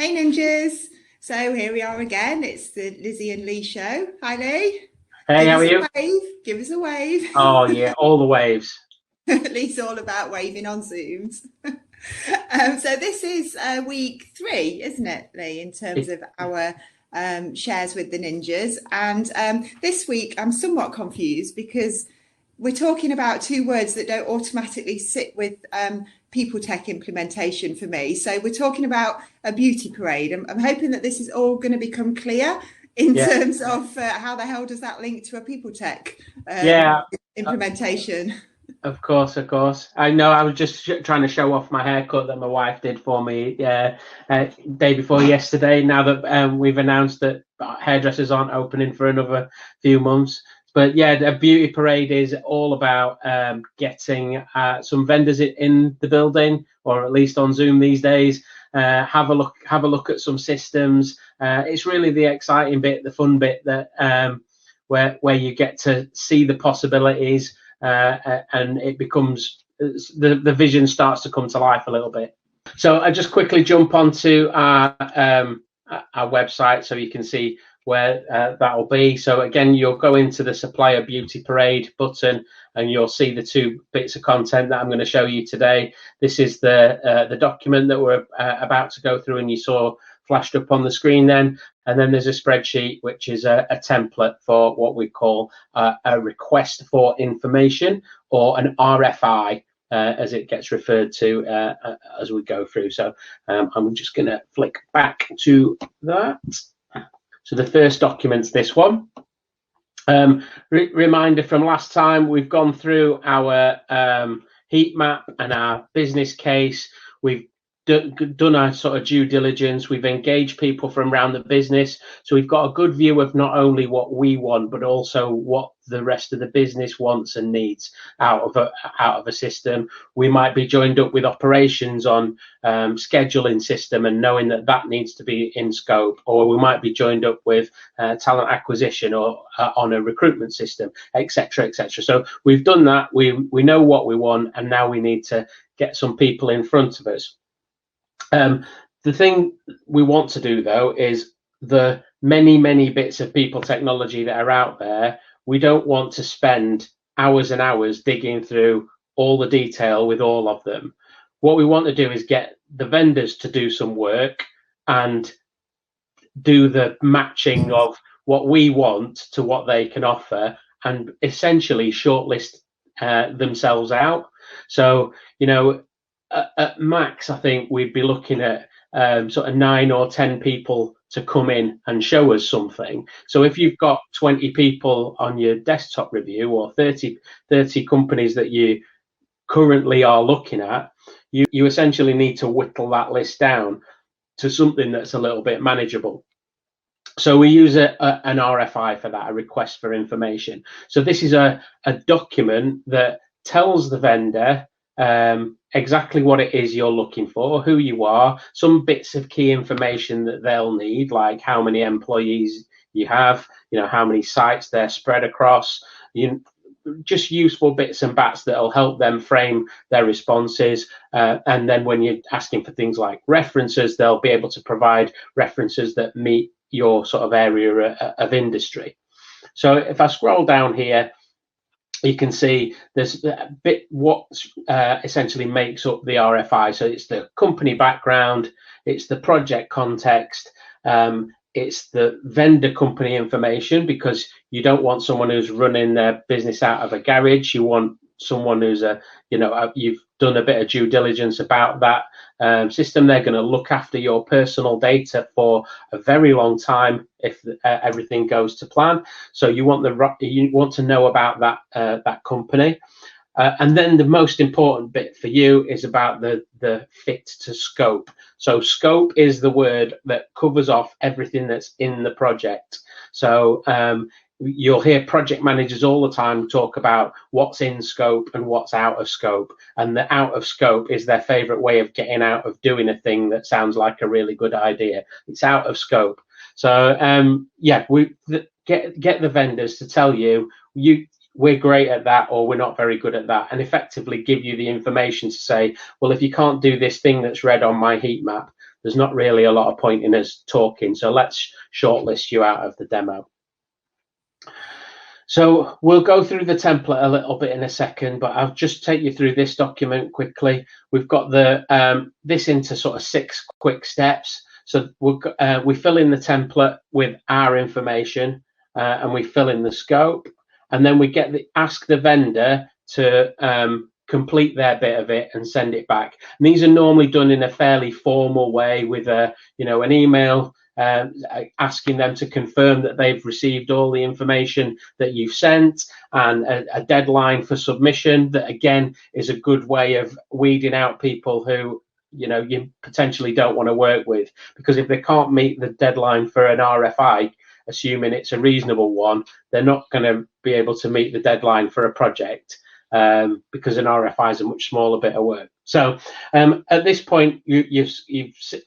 Hey ninjas! So here we are again. It's the Lizzie and Lee show. Hi Lee. Hey, Give how us are a you? wave. Give us a wave. Oh yeah, all the waves. Lee's all about waving on Zooms. So this is week 3, isn't it, Lee, in terms It, of our shares with the ninjas. And this week I'm somewhat confused because we're talking about two words that don't automatically sit with people tech implementation for me. So we're talking about a beauty parade. I'm hoping that this is all going to become clear in yeah, terms of how the hell does that link to a people tech yeah. uh, implementation. Of course, of course. I know. I was just trying to show off my haircut that my wife did for me day before yesterday. Now that we've announced that hairdressers aren't opening for another few months. But yeah, the beauty parade is all about getting some vendors in the building, or at least on Zoom these days. Have a look at some systems. It's really the exciting bit, the fun bit that where you get to see the possibilities. And it becomes the vision starts to come to life a little bit. So I just quickly jump onto our website so you can see where that will be. So again, you'll go into the Supplier Beauty Parade button and you'll see the two bits of content that I'm going to show you today. This is the document that we're about to go through, and you saw flashed up on the screen then. And then there's a spreadsheet, which is a template for what we call a request for information, or an RFI, as it gets referred to as we go through. So I'm just going to flick back to that. So the first document's this one. Reminder from last time, we've gone through our heat map and our business case. We've done our sort of due diligence. We've engaged people from around the business, so we've got a good view of not only what we want, but also what the rest of the business wants and needs out of a system. We might be joined up with operations on scheduling system and knowing that needs to be in scope, or we might be joined up with talent acquisition or on a recruitment system, etc., etc. So we've done that. We know what we want, and now we need to get some people in front of us. The thing we want to do, though, is the many bits of people technology that are out there. We don't want to spend hours and hours digging through all the detail with all of them. What we want to do is get the vendors to do some work and do the matching of what we want to what they can offer, and essentially shortlist themselves out. So, you know, at max, I think we'd be looking at sort of 9 or 10 people to come in and show us something. So if you've got 20 people on your desktop review, or 30 companies that you currently are looking at, you essentially need to whittle that list down to something that's a little bit manageable. So we use an RFI for that, a request for information. So this is a document that tells the vendor exactly what it is you're looking for, who you are, some bits of key information that they'll need, like how many employees you have, how many sites they're spread across, just useful bits and bats that'll help them frame their responses. And then when you're asking for things like references, they'll be able to provide references that meet your sort of area of industry. So if I scroll down here, you can see there's a bit what essentially makes up the RFI. So it's the company background, it's the project context, it's the vendor company information, because you don't want someone who's running their business out of a garage. You want someone who's you've done a bit of due diligence about that system. They're going to look after your personal data for a very long time if everything goes to plan. So you want to know about that company. And then the most important bit for you is about the fit to scope. So scope is the word that covers off everything that's in the project. So you'll hear project managers all the time talk about what's in scope and what's out of scope. And the out of scope is their favorite way of getting out of doing a thing that sounds like a really good idea. It's out of scope. So yeah, get the vendors to tell you we're great at that, or we're not very good at that, and effectively give you the information to say, well, if you can't do this thing that's red on my heat map, there's not really a lot of point in us talking. So let's shortlist you out of the demo. So we'll go through the template a little bit in a second, but I'll just take you through this document quickly. We've got the this into sort of 6 quick steps. So we fill in the template with our information, and we fill in the scope, and then we ask the vendor to complete their bit of it and send it back. And these are normally done in a fairly formal way with an email asking them to confirm that they've received all the information that you've sent, and a deadline for submission. That again is a good way of weeding out people who you potentially don't want to work with, because if they can't meet the deadline for an RFI, assuming it's a reasonable one, they're not going to be able to meet the deadline for a project, because an RFI is a much smaller bit of work. So at this point, you've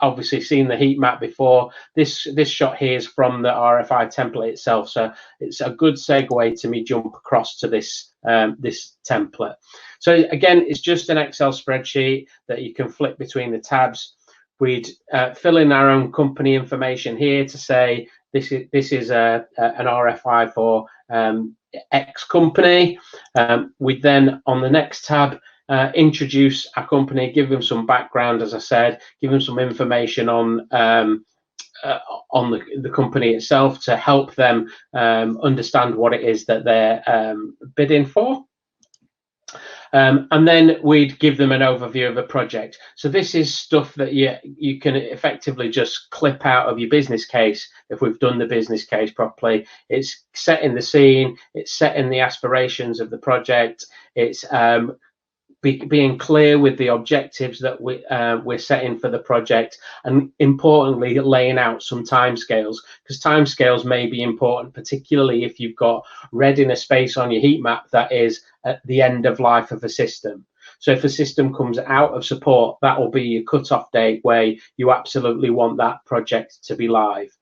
obviously seen the heat map before. This shot here is from the RFI template itself, so it's a good segue to me jump across to this this template. So again, it's just an Excel spreadsheet that you can flip between the tabs. We'd fill in our own company information here to say this is an RFI for X company. We then, on the next tab, introduce our company, give them some background, as I said, give them some information on the company itself to help them understand what it is that they're bidding for. And then we'd give them an overview of a project. So this is stuff that you can effectively just clip out of your business case if we've done the business case properly. It's setting the scene, it's setting the aspirations of the project, it's being clear with the objectives that we're setting for the project, and importantly laying out some timescales, because timescales may be important, particularly if you've got readiness space on your heat map that is at the end of life of a system. So if a system comes out of support, that will be your cut-off date where you absolutely want that project to be live.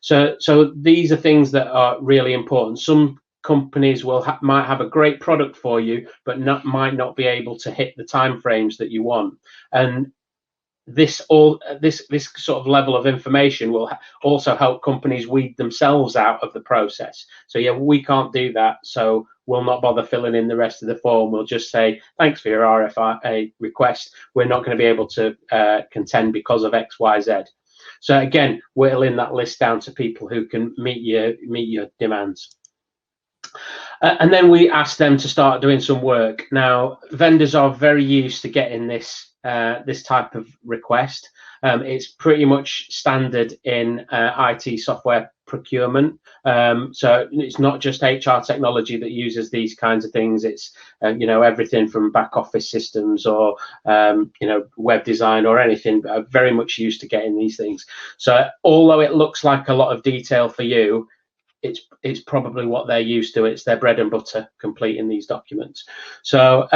So these are things that are really important. Some companies might have a great product for you, but might not be able to hit the timeframes that you want. And this sort of level of information will also help companies weed themselves out of the process. So yeah, we can't do that, so we'll not bother filling in the rest of the form. We'll just say, thanks for your RFI request. We're not going to be able to contend because of X, Y, Z. So again, whittling that list down to people who can meet your demands. And then we ask them to start doing some work. Now, vendors are very used to getting this type of request. It's pretty much standard in IT software procurement. So it's not just HR technology that uses these kinds of things. It's everything from back office systems or web design or anything. Are very much used to getting these things. So although it looks like a lot of detail for you, it's probably what they're used to. It's their bread and butter, completing these documents. So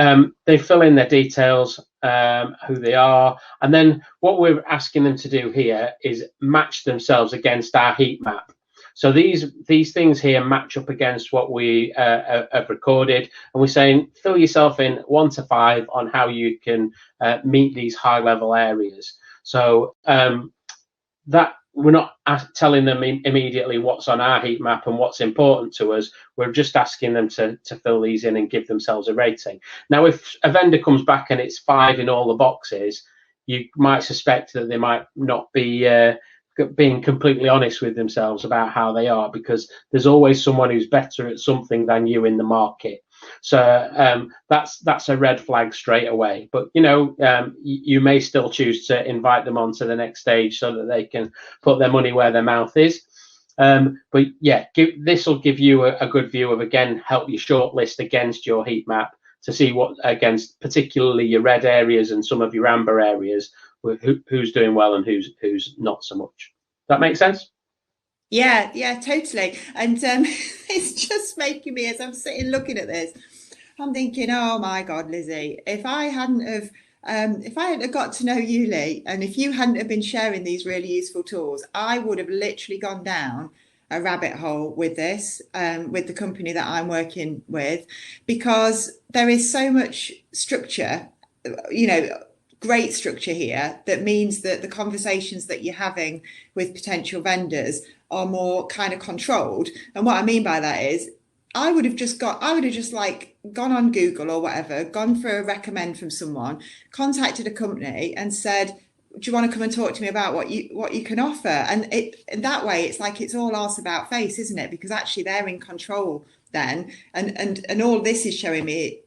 they fill in their details, who they are, and then what we're asking them to do here is match themselves against our heat map. So these things here match up against what we have recorded, and we're saying fill yourself in 1 to 5 on how you can meet these high level areas. So that we're not telling them immediately what's on our heat map and what's important to us. We're just asking them to fill these in and give themselves a rating. Now, if a vendor comes back and it's 5 in all the boxes, you might suspect that they might not be being completely honest with themselves about how they are, because there's always someone who's better at something than you in the market. So that's a red flag straight away. But you may still choose to invite them on to the next stage so that they can put their money where their mouth is. But yeah, this will give you a good view of, again, help you shortlist against your heat map to see what against particularly your red areas and some of your amber areas, who's doing well and who's not so much. That makes sense? Yeah, totally. And it's just making me, as I'm sitting looking at this, I'm thinking, oh my God, Lizzie, if I hadn't have got to know you, Lee, and if you hadn't have been sharing these really useful tools, I would have literally gone down a rabbit hole with this, with the company that I'm working with, because there is so much structure, great structure here that means that the conversations that you're having with potential vendors are more kind of controlled. And what I mean by that is, I would have just like gone on Google or whatever, gone for a recommend from someone, contacted a company and said, do you want to come and talk to me about what you can offer? And that way, it's like it's all arse about face, isn't it? Because actually they're in control then. And all this is showing me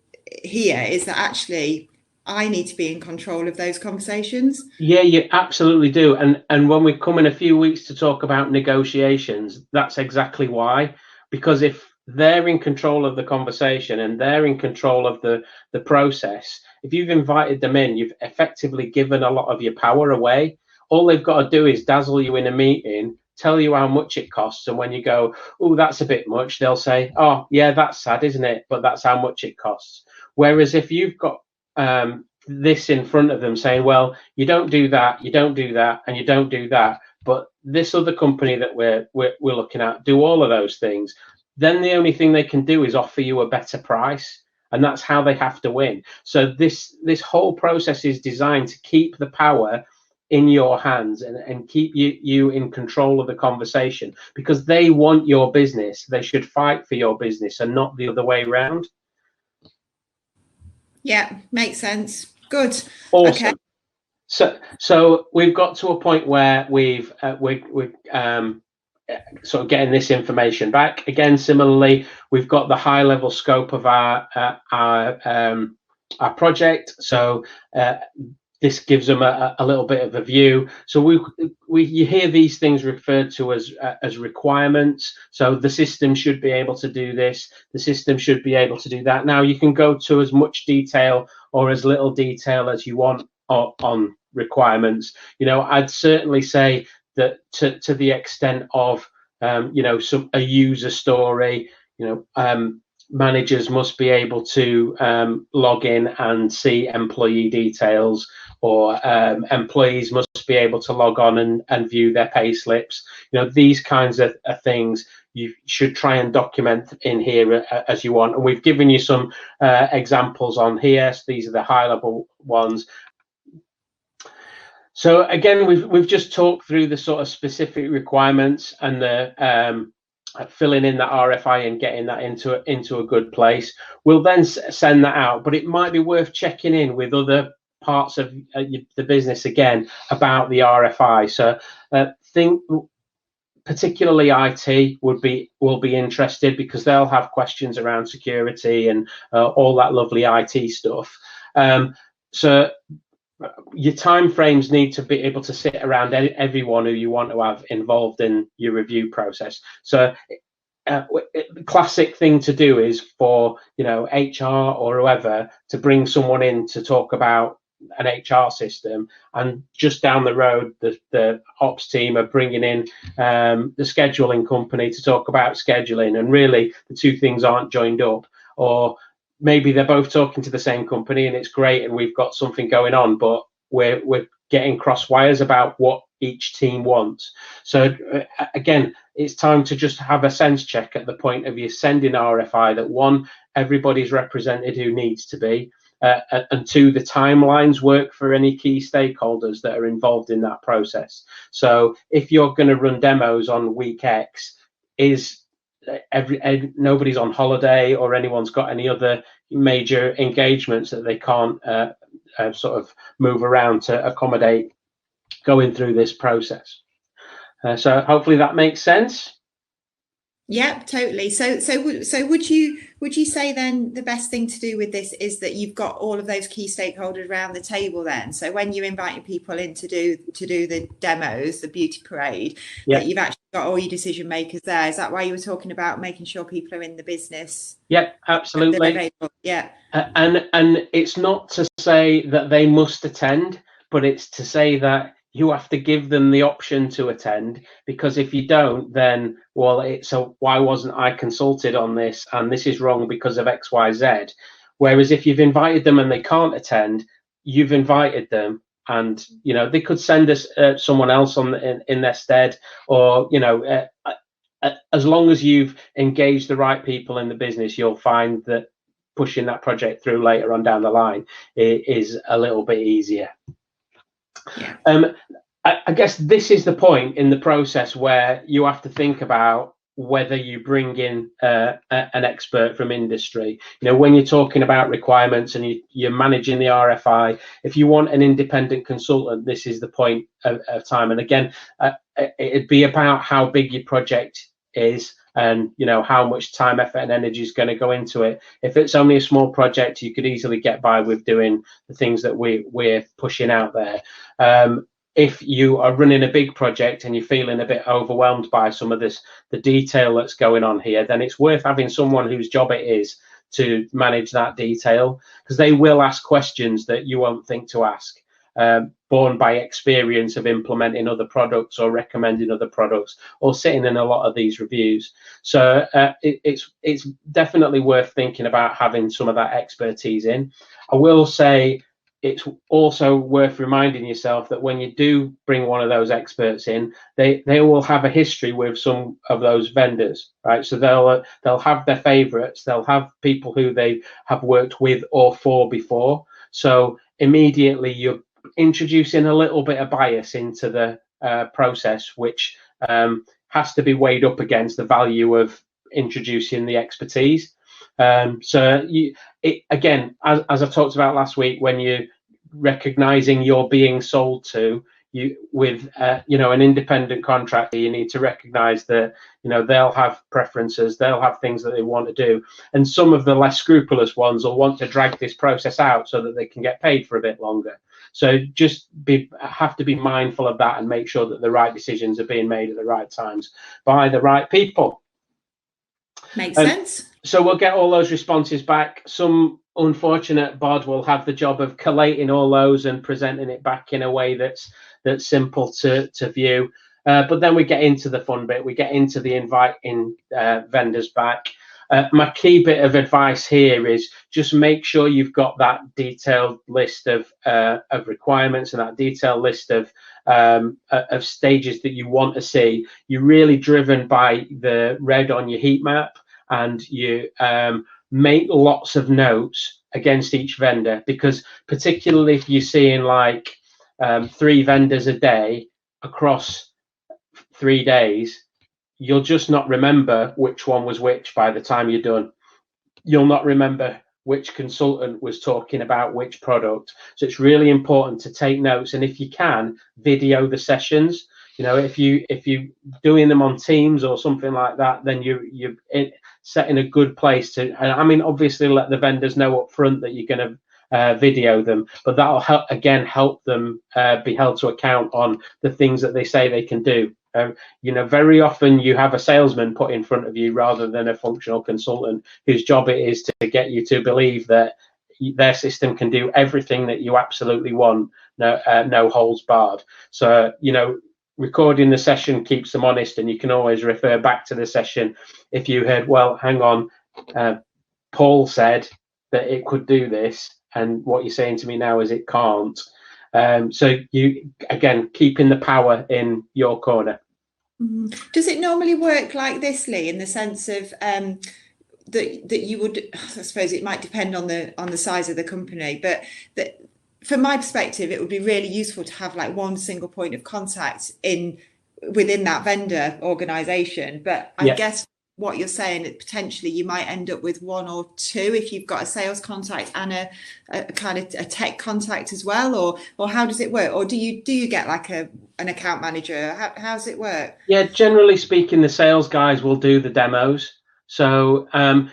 here is that actually I need to be in control of those conversations. Yeah, you absolutely do. And when we come in a few weeks to talk about negotiations, that's exactly why. Because if they're in control of the conversation and they're in control of the process, if you've invited them in, you've effectively given a lot of your power away. All they've got to do is dazzle you in a meeting, tell you how much it costs, and when you go, oh, that's a bit much, they'll say, oh yeah, that's sad, isn't it? But that's how much it costs. Whereas if you've got this in front of them saying, well, you don't do that, you don't do that, and you don't do that, but this other company that we're looking at do all of those things, then the only thing they can do is offer you a better price, and that's how they have to win. So this whole process is designed to keep the power in your hands and keep you in control of the conversation, because they want your business. They should fight for your business and not the other way around. Yeah, makes sense. Good. Awesome. Okay. So we've got to a point where we're sort of getting this information back. Again, similarly, we've got the high level scope of our project. So this gives them a little bit of a view. So you hear these things referred to as requirements. So the system should be able to do this. The system should be able to do that. Now you can go to as much detail or as little detail as you want on requirements. You know, I'd certainly say that to the extent of you know, a user story, you know, managers must be able to log in and see employee details, or employees must be able to log on and view their pay slips. You know, these kinds of things you should try and document in here as you want. And we've given you some examples on here. So these are the high level ones. So again, we've just talked through the sort of specific requirements and the filling in that RFI and getting that into a good place. We'll then send that out, but it might be worth checking in with other parts of the business again about the RFI. So think particularly IT will be interested, because they'll have questions around security and all that lovely IT stuff. So your time frames need to be able to sit around everyone who you want to have involved in your review process. So the classic thing to do is for, you know, HR or whoever to bring someone in to talk about an HR system, and just down the road the ops team are bringing in the scheduling company to talk about scheduling, and really the two things aren't joined up. Or maybe they're both talking to the same company and it's great and we've got something going on, but we're getting cross wires about what each team wants. So again, it's time to just have a sense check at the point of you sending RFI that, one, everybody's represented who needs to be, and two, the timelines work for any key stakeholders that are involved in that process. So if you're going to run demos on week X, is nobody's on holiday or anyone's got any other major engagements that they can't sort of move around to accommodate going through this process. So hopefully that makes sense. Yeah, totally. So would you say then the best thing to do with this is that you've got all of those key stakeholders around the table then? So when you're inviting people in to do the demos, the beauty parade, that you've actually got all your decision makers there. Is that why you were talking about making sure people are in the business? Yep, absolutely. Yeah. And it's not to say that they must attend, but it's to say that you have to give them the option to attend, because if you don't, then, well, so why wasn't I consulted on this, and this is wrong because of X, Y, Z. Whereas if you've invited them and they can't attend, you've invited them, and you know, they could send us someone else in their stead, or you know, as long as you've engaged the right people in the business, you'll find that pushing that project through later on down the line is a little bit easier. Yeah. I guess this is the point in the process where you have to think about whether you bring in an expert from industry. When you're talking about requirements and you're managing the RFI, if you want an independent consultant, this is the point of time. And again, it'd be about how big your project is and how much time, effort and energy is going to go into it. If it's only a small project, you could easily get by with doing the things that we're pushing out there. If you are running a big project and you're feeling a bit overwhelmed by some of the detail that's going on here, then it's worth having someone whose job it is to manage that detail, because they will ask questions that you won't think to ask, born by experience of implementing other products or recommending other products or sitting in a lot of these reviews. So it's definitely worth thinking about having some of that expertise in. I will say, it's also worth reminding yourself that when you do bring one of those experts in, they will have a history with some of those vendors, right? So they'll have their favorites, they'll have people who they have worked with or for before. So immediately you're introducing a little bit of bias into the process, which has to be weighed up against the value of introducing the expertise. Again, as I talked about last week, when you're recognizing you're being sold to with an independent contractor, you need to recognize that they'll have preferences, they'll have things that they want to do, and some of the less scrupulous ones will want to drag this process out so that they can get paid for a bit longer. So just have to be mindful of that and make sure that the right decisions are being made at the right times by the right people. Makes sense. So we'll get all those responses back. Some unfortunate bod will have the job of collating all those and presenting it back in a way that's simple to view. But then we get into the fun bit. We get into the inviting vendors back. My key bit of advice here is just make sure you've got that detailed list of requirements and that detailed list of stages that you want to see. You're really driven by the red on your heat map, and you make lots of notes against each vendor, because particularly if you're seeing like 3 vendors a day across 3 days, you'll just not remember which one was which by the time you're done. You'll not remember which consultant was talking about which product. So it's really important to take notes, and if you can, video the sessions. If you're doing them on Teams or something like that, then you're set in a good place to. I mean, obviously, let the vendors know up front that you're going to video them, but that'll help them be held to account on the things that they say they can do. Very often you have a salesman put in front of you rather than a functional consultant whose job it is to get you to believe that their system can do everything that you absolutely want, no holds barred. So recording the session keeps them honest, and you can always refer back to the session if you heard, well, hang on, Paul said that it could do this, and what you're saying to me now is it can't. So you, again, keeping the power in your corner. Does it normally work like this, Lee, in the sense of that you would, I suppose it might depend on the size of the company, but that from my perspective, it would be really useful to have like one single point of contact within that vendor organization. But I guess what you're saying, that potentially you might end up with 1 or 2 if you've got a sales contact and a kind of a tech contact as well, or how does it work? Or do you get like an account manager? How does it work? Yeah, generally speaking, the sales guys will do the demos. So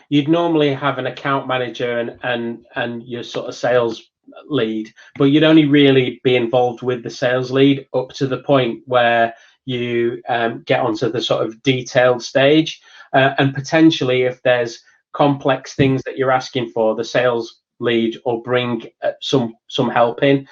you'd normally have an account manager and your sort of sales lead, but you'd only really be involved with the sales lead up to the point where you get onto the sort of detailed stage, and potentially if there's complex things that you're asking for, the sales lead will bring some help in,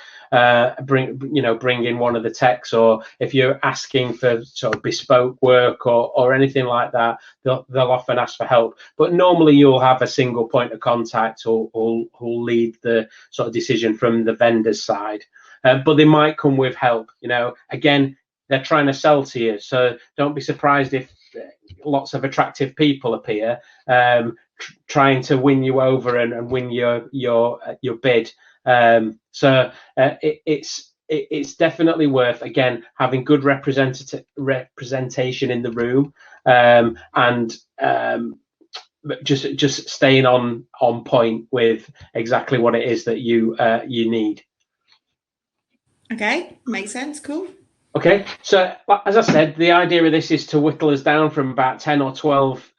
bring in one of the techs, or if you're asking for sort of bespoke work or anything like that, they'll often ask for help. But normally you'll have a single point of contact who'll lead the sort of decision from the vendor's side, but they might come with help. Again, they're trying to sell to you, so don't be surprised if lots of attractive people appear. trying to win you over and win your bid. It's definitely worth, again, having good representation in the room, and just staying on point with exactly what it is that you need. Okay, makes sense. Cool. Okay, so as I said, the idea of this is to whittle us down from about 10 or 12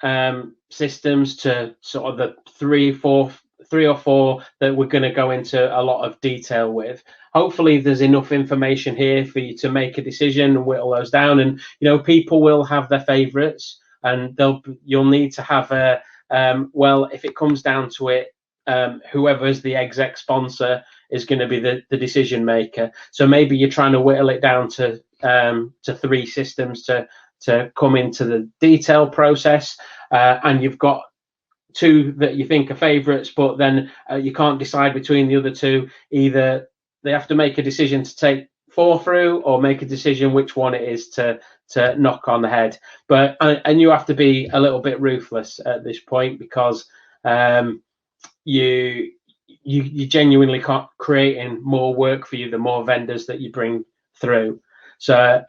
systems to sort of the three or four that we're going to go into a lot of detail with. Hopefully there's enough information here for you to make a decision and whittle those down. And people will have their favorites, and you'll need to have a well, if it comes down to it, whoever's the exec sponsor is going to be the decision maker. So maybe you're trying to whittle it down to 3 systems to come into the detail process, and you've got 2 that you think are favorites, but then you can't decide between the other 2. Either they have to make a decision to take 4 through, or make a decision which one it is to knock on the head. But and you have to be a little bit ruthless at this point, because you genuinely can't creating more work for you the more vendors that you bring through. So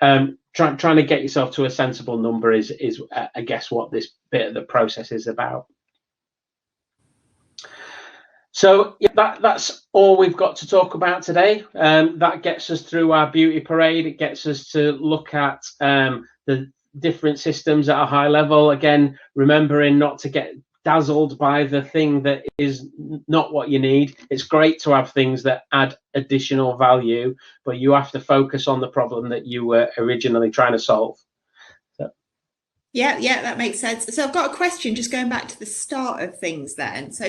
trying to get yourself to a sensible number is I guess what this bit of the process is about. So yeah, that's all we've got to talk about today. That gets us through our beauty parade. It gets us to look at the different systems at a high level. Again, remembering not to get dazzled by the thing that is not what you need. It's great to have things that add additional value, but you have to focus on the problem that you were originally trying to solve. Yeah, that makes sense. So I've got a question, just going back to the start of things then. So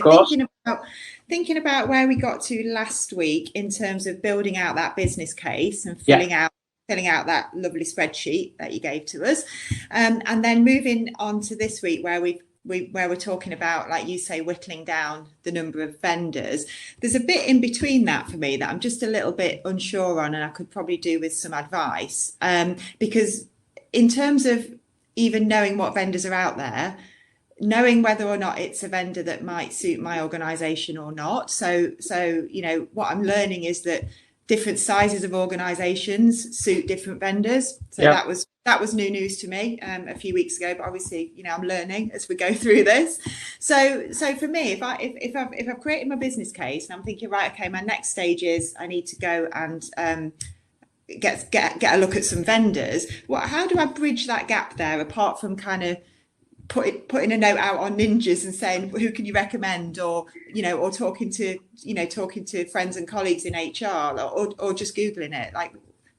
thinking about where we got to last week in terms of building out that business case and filling out that lovely spreadsheet that you gave to us, and then moving on to this week where we're talking about, like you say, whittling down the number of vendors. There's a bit in between that for me that I'm just a little bit unsure on, and I could probably do with some advice, because in terms of even knowing what vendors are out there, knowing whether or not it's a vendor that might suit my organization or not. So what I'm learning is that different sizes of organizations suit different vendors. So that was new news to me a few weeks ago, but obviously I'm learning as we go through this. So for me, if I've created my business case and I'm thinking, right, okay, my next stage is I need to go and get a look at some vendors. How do I bridge that gap there, apart from kind of putting a note out on Ninjas and saying, who can you recommend, or talking to friends and colleagues in HR, or just Googling it? Like,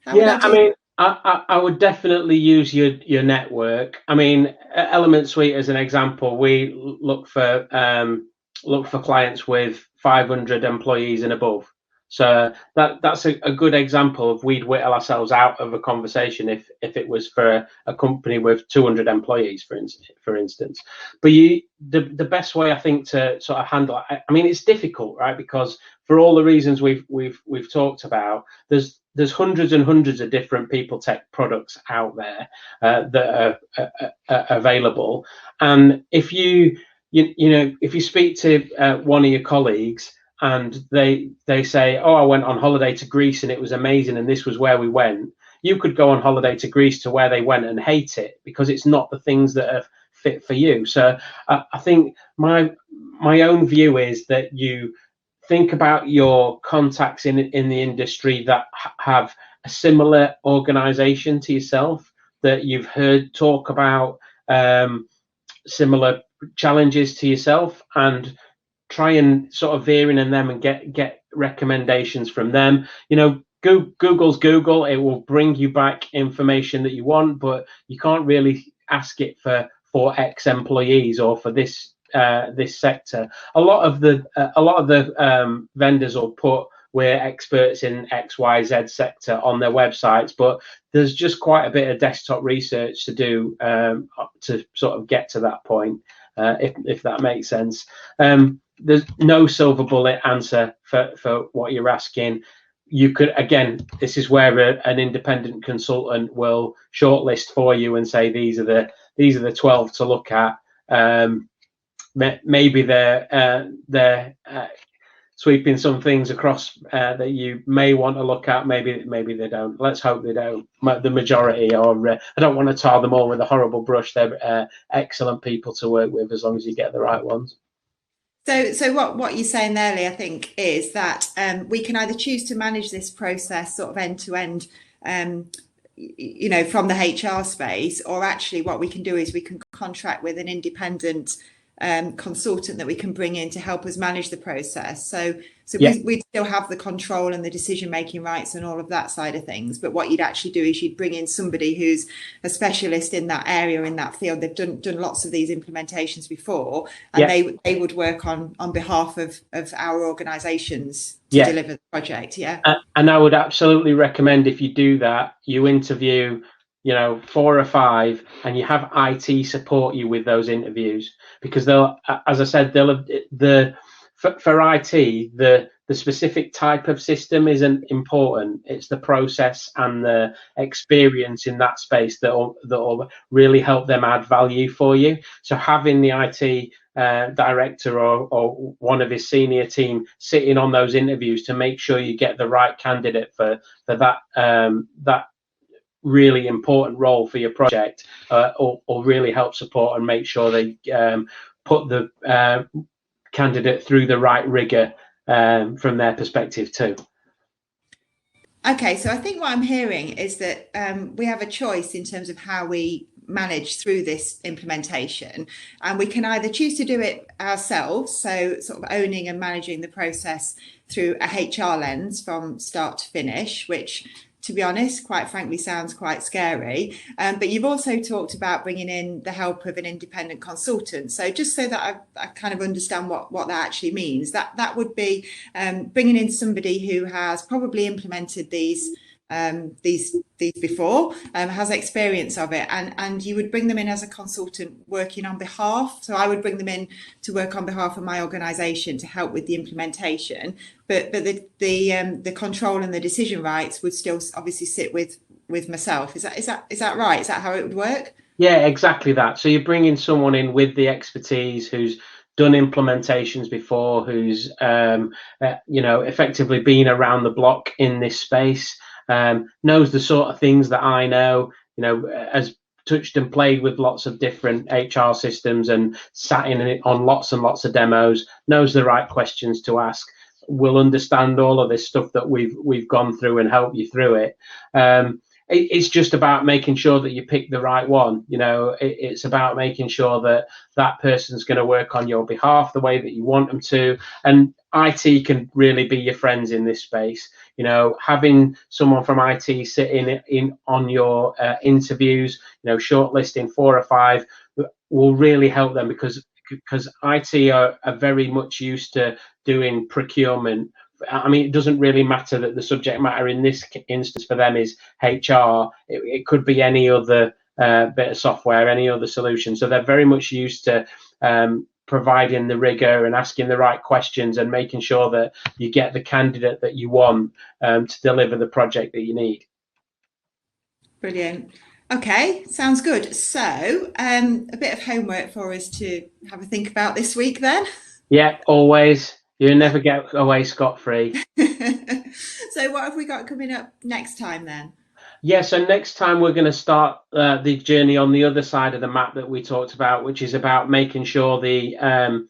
I would definitely use your network. I mean, Element Suite as an example, we look for clients with 500 employees and above. So that's a good example of we'd whittle ourselves out of a conversation if it was for a company with 200 employees, for instance. But the best way, I think, to sort of handle it, I mean, it's difficult, right? Because for all the reasons we've talked about, there's hundreds and hundreds of different people tech products out there that are available. And if you speak to one of your colleagues, and they say, oh, I went on holiday to Greece and it was amazing and this was where we went, you could go on holiday to Greece to where they went and hate it, because it's not the things that are fit for you. So I think my own view is that you think about your contacts in the industry that have a similar organization to yourself, that you've heard talk about similar challenges to yourself, and try and sort of veer in on them and get recommendations from them. Google's Google. It will bring you back information that you want, but you can't really ask it for X employees or for this sector. A lot of the vendors will put, we're experts in XYZ sector on their websites, but there's just quite a bit of desktop research to do to sort of get to that point, if that makes sense. There's no silver bullet answer for what you're asking. You could, again, this is where an independent consultant will shortlist for you and say, these are the 12 to look at. maybe they're sweeping some things across that you may want to look at. Maybe they don't. Let's hope they don't. The majority, or I don't want to tar them all with a horrible brush. They're excellent people to work with, as long as you get the right ones. So what you're saying there, Lee, I think, is that we can either choose to manage this process sort of end to end, you know, from the HR space, or actually what we can do is we can contract with an independent consultant that we can bring in to help us manage the process. So yeah, we still have the control and the decision making rights and all of that side of things, but what you'd actually do is you'd bring in somebody who's a specialist in that area, in that field. They've done lots of these implementations before, and yeah, they would work on behalf of our organizations to deliver the project. And I would absolutely recommend, if you do that, you interview, you know, 4 or 5, and you have IT support you with those interviews, because they'll, as I said, for IT, the specific type of system isn't important. It's the process and the experience in that space that'll really help them add value for you. So having the IT director or one of his senior team sitting on those interviews to make sure you get the right candidate for that really important role for your project, or really help support and make sure they put the candidate through the right rigor from their perspective too. Okay, so I think what I'm hearing is that we have a choice in terms of how we manage through this implementation, and we can either choose to do it ourselves, so sort of owning and managing the process through a HR lens from start to finish, which, to be honest, quite frankly, sounds quite scary. But you've also talked about bringing in the help of an independent consultant. So just so that I kind of understand what that actually means, that would be bringing in somebody who has probably implemented these before, has experience of it, and you would bring them in as a consultant working on behalf. So I would bring them in to work on behalf of my organisation to help with the implementation, but the control and the decision rights would still obviously sit with myself. Is that right? Is that how it would work? Yeah, exactly that. So you're bringing someone in with the expertise, who's done implementations before, who's you know, effectively been around the block in this space. Knows the sort of things that I know, you know, has touched and played with lots of different HR systems and sat in it on lots and lots of demos, knows the right questions to ask, will understand all of this stuff that we've gone through and help you through it. It's just about making sure that you pick the right one. You know, it's about making sure that that person's going to work on your behalf the way that you want them to. And IT can really be your friends in this space. You know, having someone from IT sitting in on your interviews, you know, shortlisting 4 or 5 will really help them, because IT are very much used to doing procurement. I mean, it doesn't really matter that the subject matter in this instance for them is HR. It could be any other bit of software, any other solution. So they're very much used to providing the rigor and asking the right questions and making sure that you get the candidate that you want to deliver the project that you need. Brilliant. Okay, sounds good. So a bit of homework for us to have a think about this week then. Yeah, always. You never get away scot-free. So what have we got coming up next time then? Yeah, so next time we're going to start the journey on the other side of the map that we talked about, which is about making sure the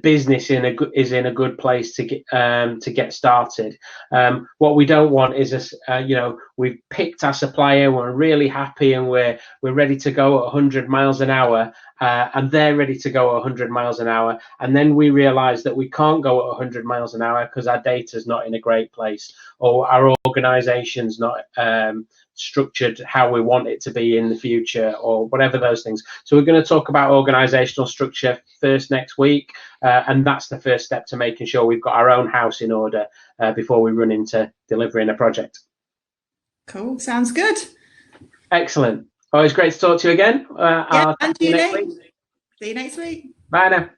business is in a good place to get started. What we don't want is you know, we've picked our supplier, we're really happy, and we're ready to go at 100 miles an hour, and they're ready to go at 100 miles an hour, and then we realize that we can't go at 100 miles an hour because our data's not in a great place, or our organization's not structured how we want it to be in the future, or whatever those things. So we're going to talk about organizational structure first next week, and that's the first step to making sure we've got our own house in order before we run into delivering a project. Cool, sounds good. Excellent. Always great to talk to you again. Yeah, and you next week. See you next week. Bye now.